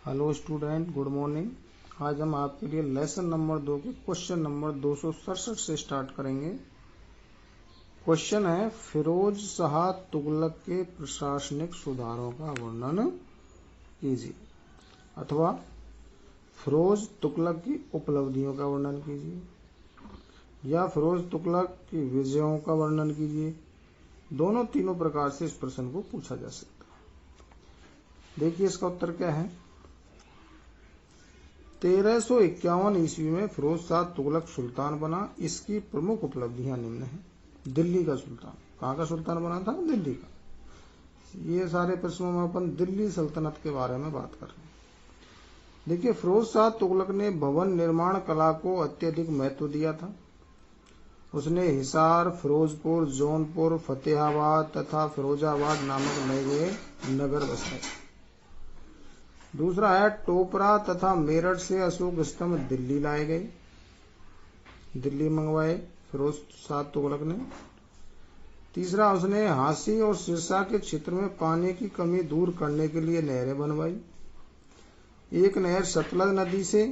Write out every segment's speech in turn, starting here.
Hello student, good morning. आज हम आपके लिए लेसन नंबर 2 के क्वेश्चन नंबर 267 से स्टार्ट करेंगे। क्वेश्चन है, फिरोज शाह तुगलक के प्रशासनिक सुधारों का वर्णन कीजिए, अथवा फिरोज तुगलक की उपलब्धियों का वर्णन कीजिए, या फिरोज तुगलक की विजयों का वर्णन कीजिए। दोनों तीनों प्रकार से इस प्रश्न को पूछा जा सकता है। देखिए इसका उत्तर क्या है। 1351 ईस्वी में फिरोज शाह तुगलक सुल्तान बना। इसकी प्रमुख उपलब्धियां निम्न हैं। दिल्ली का सुल्तान। कहाँ का सुल्तान बना था? दिल्ली का। ये सारे प्रश्नों में अपन दिल्ली सल्तनत के बारे में बात कर रहे हैं। देखिए, फिरोज शाह तुगलक ने भवन निर्माण कला को अत्यधिक महत्व दिया था। उसने हिसार, फिरोजपुर, जौनपुर, फतेहाबाद तथा फिरोजाबाद नामक नए नगर बसाए। दूसरा है, टोपरा तथा मेरठ से अशोक स्तंभ दिल्ली लाए गए, दिल्ली मंगवाए फिरोज शाह तुगलक ने। तीसरा, उसने हांसी और सिरसा के क्षेत्र में पानी की कमी दूर करने के लिए नहरें बनवाई। एक नहर सतलज नदी से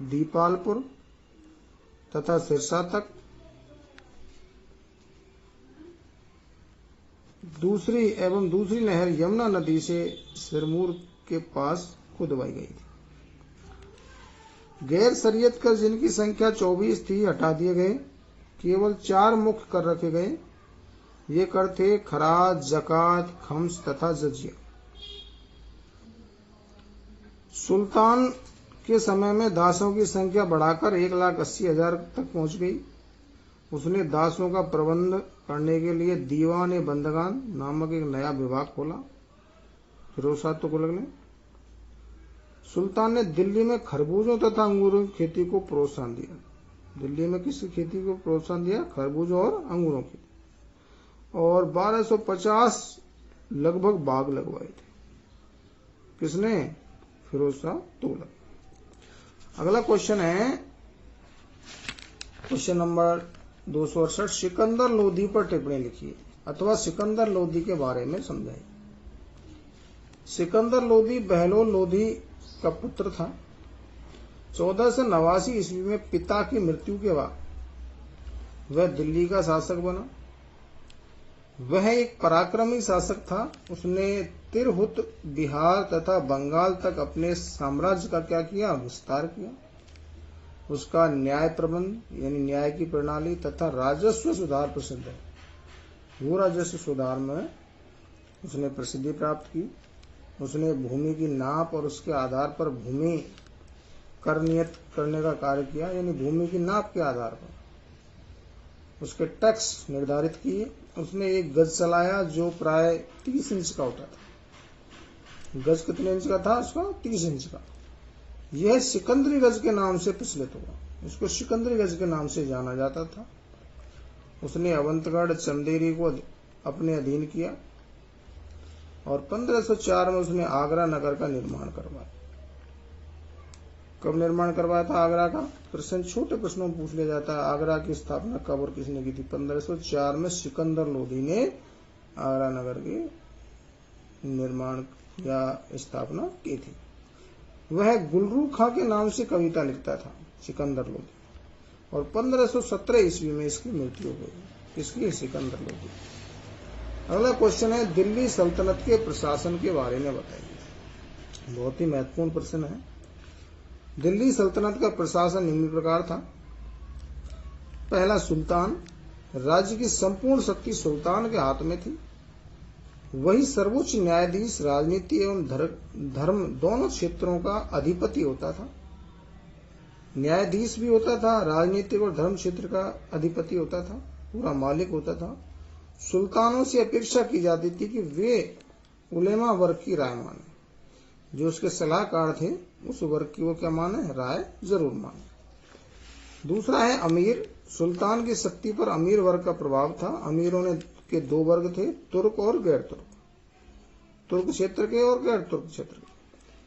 दीपालपुर तथा सिरसा तक, दूसरी नहर यमुना नदी से सिरमौर के पास खुदवाई गई थी। गैर शरीयत कर जिनकी संख्या 24 थी हटा दिए गए। केवल 4 मुख्य कर रखे गए। ये कर थे खराज, जकात, खम्स तथा जजिया। सुल्तान के समय में दासों की संख्या बढ़ाकर 1,80,000 तक पहुंच गई। उसने दासों का प्रबंध करने के लिए दीवान बंदगान नामक एक नया विभाग खोला, फिरोज शाह तुगलक ने। सुल्तान ने दिल्ली में खरबूजों तथा अंगूरों की खेती को प्रोत्साहन दिया। दिल्ली में किसकी खेती को प्रोत्साहन दिया? खरबूजों और अंगूरों की। और 1250 लगभग बाग लगवाए थे। किसने? फिरोज शाह तुगलक। अगला क्वेश्चन है, क्वेश्चन नंबर 268। सिकंदर लोधी पर टिप्पणी लिखिए, अथवा सिकंदर लोधी के बारे में समझाइए। सिकंदर लोधी बहलोल लोधी का पुत्र था। 1489 ईस्वी में पिता की मृत्यु के बाद वह दिल्ली का शासक बना। वह एक पराक्रमी शासक था। उसने तिरहुत, बिहार तथा बंगाल तक अपने साम्राज्य का क्या किया? विस्तार किया। उसका न्याय प्रबंध यानी न्याय की प्रणाली तथा राजस्व सुधार प्रसिद्ध है। वो राजस्व सुधार में उसने प्रसिद्धि प्राप्त की। उसने भूमि की नाप और उसके आधार पर भूमि कर नियत करने का कार्य किया, यानी भूमि की नाप के आधार पर उसके टैक्स निर्धारित किए। उसने एक गज चलाया जो प्राय 30 इंच का होता था। गज कितने इंच का था उसका? 30 इंच का। यह सिकंदरी गज के नाम से प्रचलित हुआ। इसको सिकंदरी गज के नाम से जाना जाता था। उसने अवंतगढ़, चंदेरी को अपने अधीन किया और 1504 में उसने आगरा नगर का निर्माण करवाया। कब निर्माण करवाया था आगरा का? प्रश्न छोटे प्रश्नों में पूछ लिया जाता है। आगरा की स्थापना कब और किसने की थी? 1504 में सिकंदर लोधी ने आगरा नगर के निर्माण या स्थापना की थी। वह गुलरू खां के नाम से कविता लिखता था, सिकंदर लोधी। और 1517 ईस्वी में इसकी मृत्यु हो गई। इसकी सिकंदर लोधी। अगला क्वेश्चन है, दिल्ली सल्तनत के प्रशासन के बारे में बताइए। बहुत ही महत्वपूर्ण प्रश्न है। दिल्ली सल्तनत का प्रशासन निम्न प्रकार था। पहला, सुल्तान। राज्य की संपूर्ण शक्ति सुल्तान के हाथ में थी। वही सर्वोच्च न्यायाधीश, राजनीति एवं धर्म दोनों क्षेत्रों का अधिपति होता था। न्यायाधीश भी होता था, राजनीतिक और धर्म क्षेत्र का अधिपति होता था, पूरा मालिक होता था। सुल्तानों से अपेक्षा की जाती थी कि वे उलेमा वर्ग की राय माने। जो उसके सलाहकार थे उस वर्ग की वो क्या माने? राय जरूर माने। दूसरा है अमीर। सुल्तान की शक्ति पर अमीर वर्ग का प्रभाव था। अमीरों के 2 वर्ग थे, तुर्क और गैर तुर्क। तुर्क क्षेत्र के और गैर तुर्क क्षेत्र के।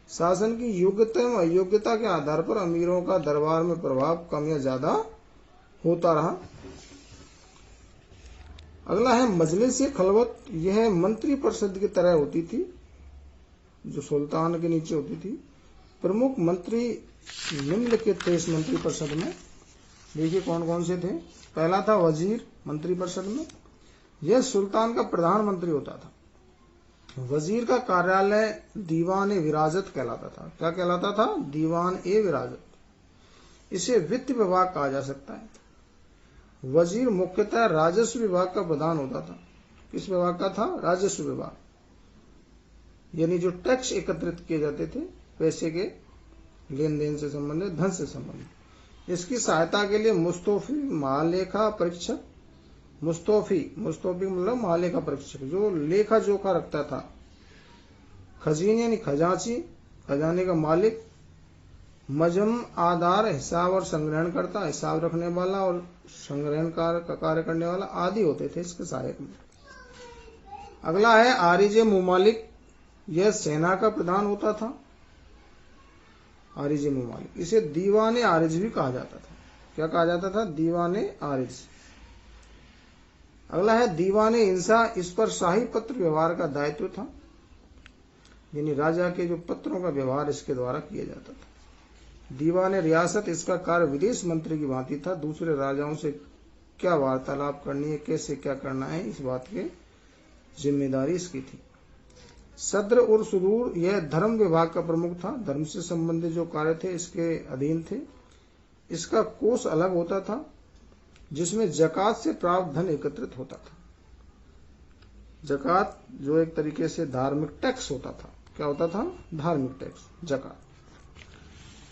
शासन की योग्यता एवं अयोग्यता के आधार पर अमीरों का दरबार में प्रभाव कम या ज्यादा होता रहा। अगला है मजलिस खलवत। यह मंत्री परिषद की तरह होती थी, जो सुल्तान के नीचे होती थी। प्रमुख मंत्री निम्नलिखित थे इस मंत्रिपरिषद में। देखिए कौन कौन से थे। पहला था वजीर मंत्रिपरिषद में, यह सुल्तान का प्रधानमंत्री होता था। वजीर का कार्यालय दीवान ए विराजत कहलाता था। क्या कहलाता था? दीवान ए विराजत। इसे वित्त विभाग कहा जा सकता है। वजीर मुख्यतः राजस्व विभाग का प्रधान होता था। किस विभाग का था? राजस्व विभाग, यानी जो टैक्स एकत्रित किए जाते थे, पैसे के लेन देन से संबंधित, धन से संबंधित। इसकी सहायता के लिए मुस्तौफी महालेखा परीक्षक, मुस्तौफी मतलब महालेखा परीक्षक जो लेखा जोखा रखता था, खजीने यानी खजांची, खजाने का मालिक, मजम आधार हिसाब और संग्रहण करता, हिसाब रखने वाला और संग्रहण का कार्य करने वाला आदि होते थे इसके सहायक में। अगला है आरिजे मुमालिक, यह सेना का प्रधान होता था। आरिजे मुमालिक, इसे दीवाने आरिज भी कहा जाता था। क्या कहा जाता था? दीवाने आरिज। अगला है दीवाने इंसा, इस पर शाही पत्र व्यवहार का दायित्व था, यानी राजा के जो पत्रों का व्यवहार इसके द्वारा किया जाता था। दीवाने रियासत, इसका कार्य विदेश मंत्री की भांति था। दूसरे राजाओं से क्या वार्तालाप करनी है, कैसे क्या करना है, इस बात की जिम्मेदारी इसकी थी। सद्र और सुदूर, यह धर्म विभाग का प्रमुख था। धर्म से संबंधित जो कार्य थे इसके अधीन थे। इसका कोष अलग होता था जिसमें जकात से प्राप्त धन एकत्रित होता था। जकात जो एक तरीके से धार्मिक टैक्स होता था। क्या होता था? धार्मिक टैक्स, जकात।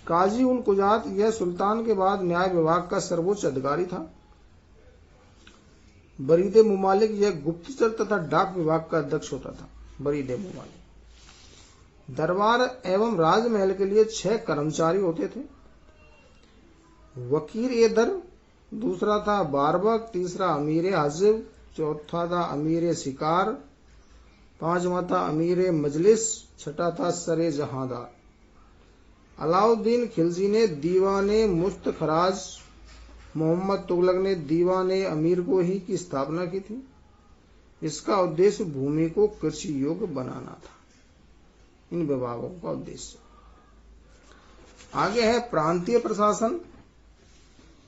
काजी उल कुजात, यह सुल्तान के बाद न्याय विभाग का सर्वोच्च अधिकारी था। बरीदे मुमालिक, यह गुप्तचर तथा डाक विभाग का अध्यक्ष होता था। बरीदे मुमालिक। दरबार एवं राजमहल के लिए 6 कर्मचारी होते थे। वकीर ए दर, दूसरा था बारबक, तीसरा अमीर हाजिब, चौथा था अमीर शिकार, पांचवा था अमीर मजलिस, छठा था सरे जहांदार। अलाउद्दीन खिलजी ने दीवाने मुस्तखराज, मोहम्मद तुगलक ने दीवाने अमीर को ही की स्थापना की थी। इसका उद्देश्य भूमि को कृषि योग्य बनाना था। इन विभागों का उद्देश्य। आगे है प्रांतीय प्रशासन।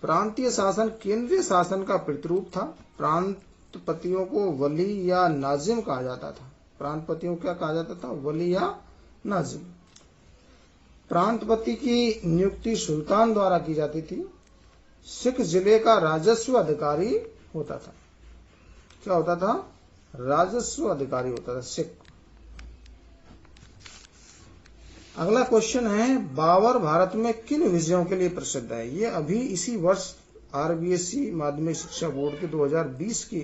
प्रांतीय शासन केंद्रीय शासन का प्रतिरूप था। प्रांतपतियों को वली या नाजिम कहा जाता था। प्रांतपतियों को क्या कहा जाता था? वली या नाजिम। प्रांतपति की नियुक्ति सुल्तान द्वारा की जाती थी। सिख जिले का राजस्व अधिकारी होता था। क्या होता था? राजस्व अधिकारी होता था सिख। अगला क्वेश्चन है, बाबर भारत में किन विजयों के लिए प्रसिद्ध है? ये अभी इसी वर्ष आरबीएसई माध्यमिक शिक्षा बोर्ड के 2020 की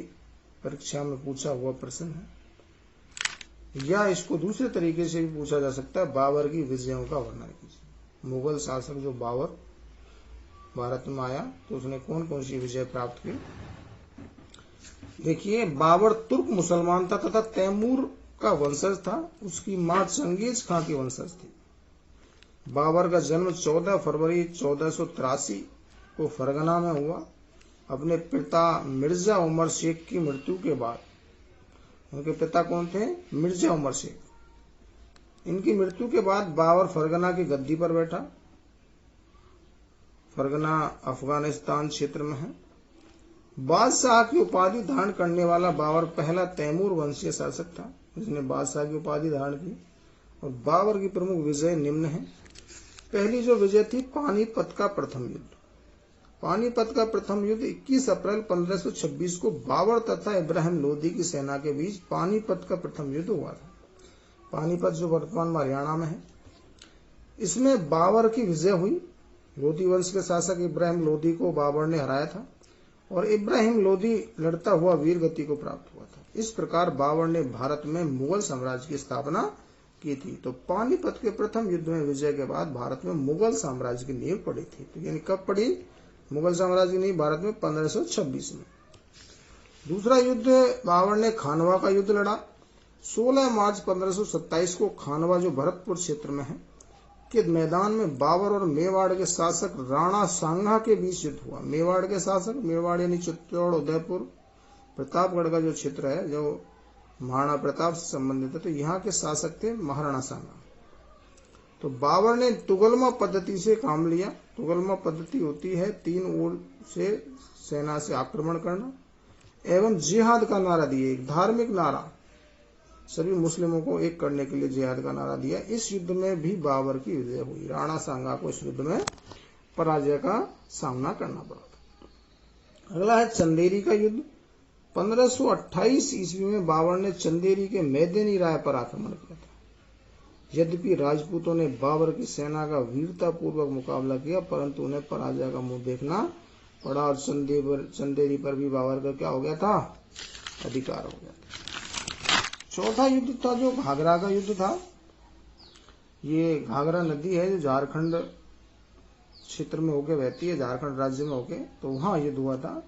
परीक्षा में पूछा हुआ प्रश्न है, या इसको दूसरे तरीके से भी पूछा जा सकता है, बाबर की विजयों का वर्णन कीजिए। मुगल शासक जो बाबर भारत में आया तो उसने कौन कौन सी विजय प्राप्त की? देखिए, बाबर तुर्क मुसलमान था तथा तैमूर का वंशज था। उसकी मां चंगेज खां की वंशज थी। बाबर का जन्म 14 फरवरी 1483 को फरगना में हुआ। अपने पिता मिर्जा उमर शेख की मृत्यु के बाद, उनके पिता कौन थे? मिर्जा उमर शेख। इनकी मृत्यु के बाद बाबर फरगना की गद्दी पर बैठा। फरगना अफगानिस्तान क्षेत्र में है। बादशाह की उपाधि धारण करने वाला बाबर पहला तैमूर वंशीय शासक था जिसने बादशाह की उपाधि धारण की। और बाबर की प्रमुख विजय निम्न है। पहली जो विजय थी, पानीपत का प्रथम युद्ध। पानीपत का प्रथम युद्ध 21 अप्रैल 1526 को बाबर तथा इब्राहिम लोदी की सेना के बीच पानीपत का प्रथम युद्ध हुआ था। पानीपत जो वर्तमान में हरियाणा में है, इसमें बाबर की विजय हुई। लोदी वंश के शासक इब्राहिम लोदी को बाबर ने हराया था और इब्राहिम लोदी लड़ता हुआ वीर गति को प्राप्त हुआ था। इस प्रकार बाबर ने भारत में मुगल साम्राज्य की स्थापना की थी। तो पानीपत के प्रथम युद्ध में विजय के बाद भारत में मुगल साम्राज्य की नींव पड़ी थी। तो यानी कब पड़ी मुगल साम्राज्य की नींव? भारत में 1526 में। दूसरा युद्ध बाबर ने खानवा का युद्ध लड़ा। 16 मार्च 1527 को खानवा जो भरतपुर क्षेत्र में है के मैदान में बाबर और मेवाड़ के शासक राणा सांगा के बीच युद्ध हुआ। मेवाड़ के शासक, मेवाड़ यानी चित्तौड़, उदयपुर, प्रतापगढ़ का जो क्षेत्र है जो महाराणा प्रताप से संबंधित है, तो यहाँ के शासक थे महाराणा सांगा। तो तो बाबर ने तुगलमा पद्धति से काम लिया। तुगलमा पद्धति होती है 3 ओर से सेना से आक्रमण करना एवं जिहाद का नारा दिए, एक धार्मिक नारा, सभी मुस्लिमों को एक करने के लिए जिहाद का नारा दिया। इस युद्ध में भी बाबर की विजय हुई। राणा सांगा को इस युद्ध में पराजय का सामना करना पड़ा। अगला है चंदेरी का युद्ध। 1528 ईस्वी में बाबर ने चंदेरी के मैदानी राय पर आक्रमण किया था। यद्यपि राजपूतों ने बाबर की सेना का वीरतापूर्वक मुकाबला किया, परंतु उन्हें पराजय का मुंह देखना पड़ा और चंदेरी पर भी बाबर का क्या हो गया था, अधिकार हो गया था। चौथा युद्ध था जो घाघरा का युद्ध था। ये घाघरा नदी है जो झारखंड क्षेत्र में होके बहती है, झारखंड राज्य में होके, तो वहां युद्ध हुआ था।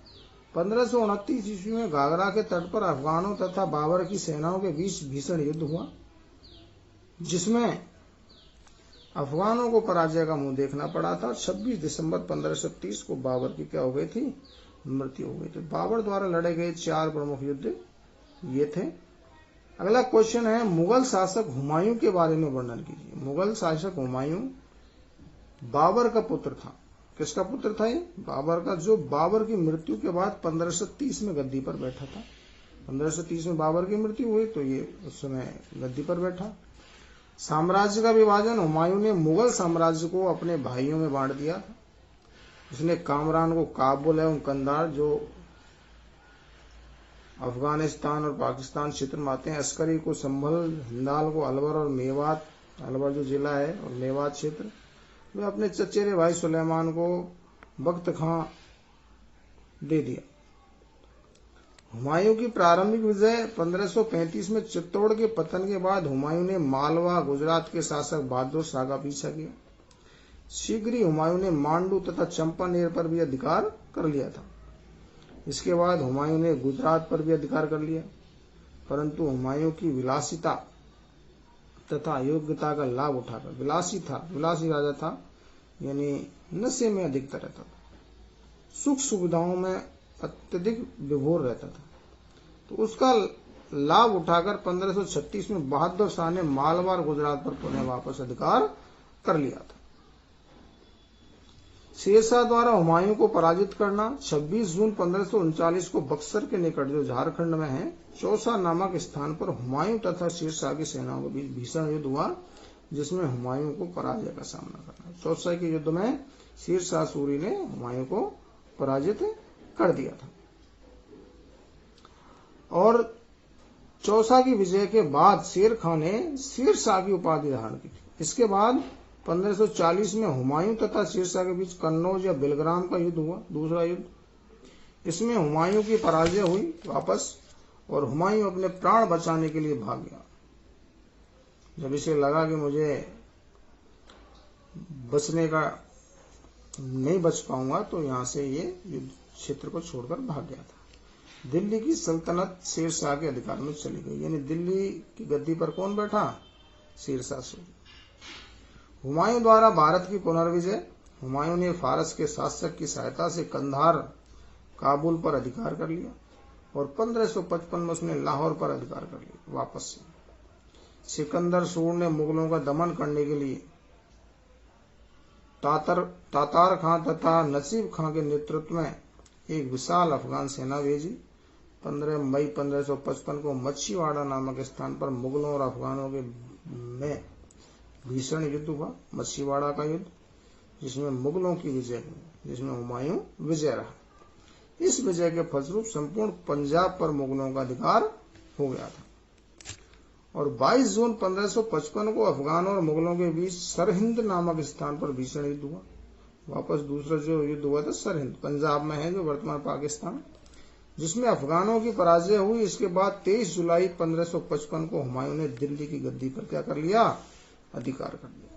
1529 ईस्वी में घाघरा के तट पर अफगानों तथा बाबर की सेनाओं के बीच भीषण युद्ध हुआ, जिसमें अफगानों को पराजय का मुंह देखना पड़ा था। 26 दिसंबर 1530 को बाबर की क्या हो गई थी, मृत्यु हो गई थी। बाबर द्वारा लड़े गए 4 प्रमुख युद्ध ये थे। अगला क्वेश्चन है, मुगल शासक हुमायूं के बारे में वर्णन कीजिए। मुगल शासक हुमायूं बाबर का पुत्र था। किसका पुत्र था ये, बाबर का, जो बाबर की मृत्यु के बाद 1530 में गद्दी पर बैठा था। 1530 में बाबर की मृत्यु हुई तो ये उस समय गद्दी पर बैठा। साम्राज्य का विभाजन, हुमायूं ने मुगल साम्राज्य को अपने भाइयों में बांट दिया था। उसने कामरान को काबुल एवं कंधार, जो अफगानिस्तान और पाकिस्तान क्षेत्र में आते हैं, अस्करी को संभल, हिंदाल को अलवर और मेवात, अलवर जो जिला है और मेवात क्षेत्र, वे अपने चचेरे भाई सुलेमान को बख्त खां दे दिया। हुमायूं की प्रारंभिक विजय 1535 में चित्तौड़ के पतन के बाद हुमायूं ने मालवा गुजरात के शासक बहादुर शाह का पीछा किया। शीघ्र ही हुमायूं ने मांडू तथा चंपानेर पर भी अधिकार कर लिया था। इसके बाद हुमायूं ने गुजरात पर भी अधिकार कर लिया, परंतु हुमायूं की विलासिता तथा योग्यता का लाभ उठाकर, विलासी राजा था, यानी नशे में अधिकतर रहता था, सुख सुविधाओं में अत्यधिक विभोर रहता था, तो उसका लाभ उठाकर 1536 में बहादुर शाह ने मालवा और गुजरात पर पुनः वापस अधिकार कर लिया था। शेरशाह द्वारा हुमायूं को पराजित करना। 26 जून 1539 को बक्सर के निकट, जो झारखंड में है, चौसा नामक स्थान पर हुमायूं तथा शेरशाह की सेनाओं के बीच भीषण युद्ध हुआ, जिसमें हुमायूं को पराजय का सामना करना। चौसा के युद्ध में शेरशाह सूरी ने हुमायूं को पराजित कर दिया था और चौसा की विजय के बाद शेर खान ने शेरशाह की उपाधि धारण की थी। इसके बाद 1540 में हुमायूं तथा शेरशाह के बीच कन्नौज या बिलग्राम का युद्ध हुआ, दूसरा युद्ध। इसमें हुमायूं की पराजय हुई वापस और हुमायूं अपने प्राण बचाने के लिए भाग गया। जब इसे लगा कि मुझे बचने का नहीं बच पाऊंगा, तो यहां से ये युद्ध क्षेत्र को छोड़कर भाग गया था। दिल्ली की सल्तनत शेरशाह के अधिकार में चली गई, यानी दिल्ली की गद्दी पर कौन बैठा, शेरशाह सूरी। हुमायूं द्वारा भारत की पुनर्विजय। हुमायूं ने फारस के शासक की सहायता से कंधार, काबुल पर अधिकार कर लिया और 1555 में उसने लाहौर पर अधिकार कर लिया वापस से। सिकंदर सूर ने मुगलों का दमन करने के लिए तातार खां तथा नसीब खां के नेतृत्व में एक विशाल अफगान सेना भेजी। 15 मई 1555 को मच्छीवाड़ा नामक स्थान पर मुगलों और अफगानों के में भीषण युद्ध हुआ, मच्छीवाड़ा का युद्ध, जिसमें मुगलों की विजय हुई, जिसमें हुमायूं विजय रहा। इस विजय के फलस्वरूप संपूर्ण पंजाब पर मुगलों का अधिकार हो गया था और 22 जून 1555 को अफगानों और मुगलों के बीच सरहिंद नामक स्थान पर भीषण युद्ध हुआ। वापस दूसरा जो युद्ध हुआ था सरहिंद, पंजाब में है, जो वर्तमान पाकिस्तान, जिसमें अफगानों की पराजय हुई। इसके बाद 23 जुलाई 1555 को हुमायूं ने दिल्ली की गद्दी पर क्या कर लिया, अधिकार कर लिया।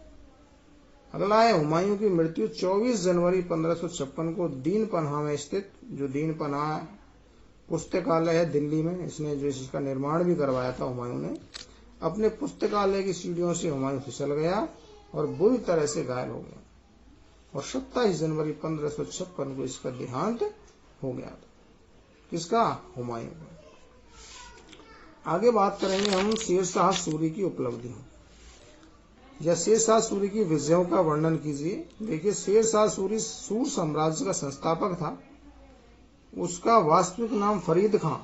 अगला है हुमायूं की मृत्यु। 24 जनवरी 1556 को दीन पनाह में स्थित, जो दीन पनाह पुस्तकालय है दिल्ली में, इसने जो इसका निर्माण भी करवाया था हुमायूं ने, अपने पुस्तकालय की सीढ़ियों से हुमायूं फिसल गया और बुरी तरह से घायल हो गया और 27 जनवरी 1556 को इसका देहांत हो गया था। किसका, हुमायूं का। आगे बात करेंगे हम शेरशाह सूरी की उपलब्धियों। या शेरशाह सूरी की विजयों का वर्णन कीजिए। देखिए, शेरशाह सूरी सूर साम्राज्य का संस्थापक था। उसका वास्तविक नाम फरीद खां।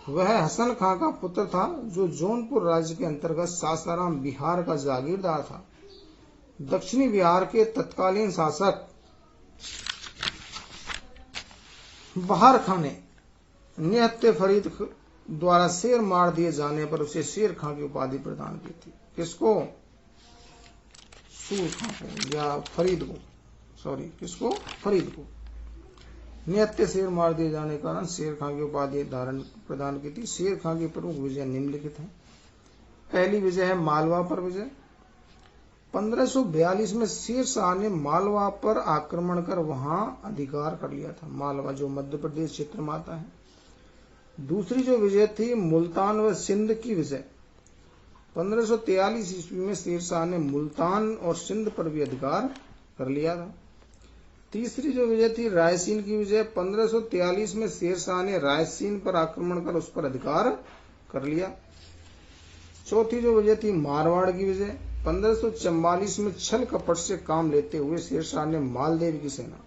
वह हसन खां का पुत्र था, जो जौनपुर राज्य के अंतर्गत सासाराम बिहार का जागीरदार था। दक्षिणी बिहार के तत्कालीन शासक बहार खां ने निहत्ते फरीद द्वारा शेर मार दिए जाने पर उसे शेर खां की उपाधि प्रदान की थी। किसको? सूर खां को या फरीद को, सॉरी किसको? फरीद को। निहत्ते शेर मार दिए जाने के कारण शेर खां की उपाधि धारण प्रदान की थी। शेर खां की प्रमुख विजय निम्नलिखित है। पहली विजय है मालवा पर विजय। 1542 में शेर शाह ने मालवा पर आक्रमण कर वहां अधिकार कर लिया था। मालवा जो मध्य प्रदेश क्षेत्र में आता है। दूसरी जो विजय थी मुल्तान व सिंध की विजय। 1543 ईस्वी में शेर शाह ने मुल्तान और सिंध पर भी अधिकार कर लिया था। तीसरी जो विजय थी रायसीन की विजय। 1543 में शेर शाह ने रायसीन पर आक्रमण कर उस पर अधिकार कर लिया। चौथी जो विजय थी मारवाड़ की विजय। 1544 में छल कपट से काम लेते हुए शेर शाह ने मालदेव की सेना,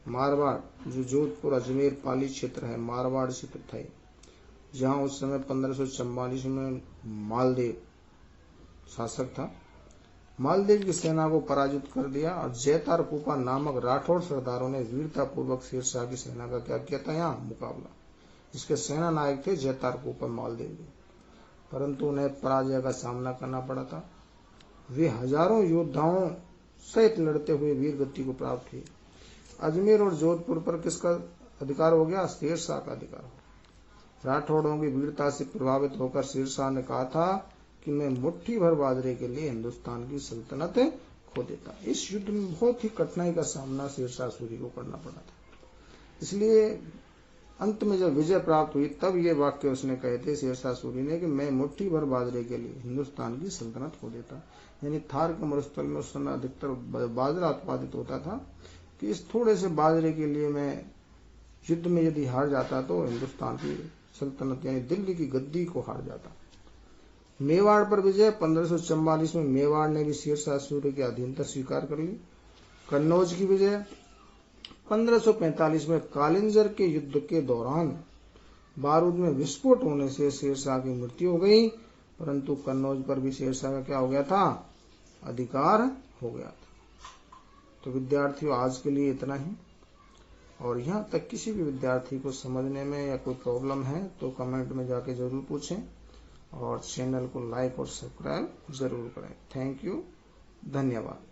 मारवाड़ जो जोधपुर अजमेर पाली क्षेत्र है, मारवाड़ क्षेत्र था, जहां उस समय 1544 में मालदेव शासक था, मालदेव की सेना को पराजित कर दिया। और जैतार कुपा नामक राठौड़ सरदारों ने वीरता पूर्वक शेर शाह की सेना का क्या किया था? यहाँ मुकाबला। इसके सेना नायक थे जैतार कुपा मालदेव, परंतु उन्हें पराजय का सामना करना पड़ा था। वे हजारों योद्धाओं सहित लड़ते हुए वीर गति को प्राप्त हुए। अजमेर और जोधपुर पर किसका अधिकार हो गया? शेर शाह का अधिकार। राठौड़ों की वीरता से प्रभावित होकर शेर शाह ने कहा था कि मैं मुट्ठी भर बाजरे के लिए हिंदुस्तान की सल्तनत खो देता। इस युद्ध में बहुत ही कठिनाई का सामना शेर शाह सूरी को करना पड़ा था। इसलिए अंत में जब विजय प्राप्त हुई तब ये वाक्य उसने कहे थे शेर शाह सूरी ने कि मैं मुट्ठी भर बाजरे के लिए हिंदुस्तान की सल्तनत खो देता। यानी थार के मरुस्थल में उस समय अधिकतर बाजरा उत्पादित होता था कि इस थोड़े से बाजरे के लिए मैं युद्ध में यदि हार जाता तो हिंदुस्तान की सल्तनत यानी दिल्ली की गद्दी को हार जाता। मेवाड़ पर विजय। 1544 में मेवाड़ ने भी शेर शाह सूरी की अधीनता स्वीकार कर ली। कन्नौज की विजय। 1545 में कालिंजर के युद्ध के दौरान बारूद में विस्फोट होने से शेर शाह की मृत्यु हो गई, परंतु कन्नौज पर भी शेर शाह का क्या हो गया था? अधिकार हो गया था। तो विद्यार्थियों आज के लिए इतना ही। और यहाँ तक किसी भी विद्यार्थी को समझने में या कोई प्रॉब्लम है तो कमेंट में जाके जरूर पूछें और चैनल को लाइक और सब्सक्राइब जरूर करें। थैंक यू, धन्यवाद।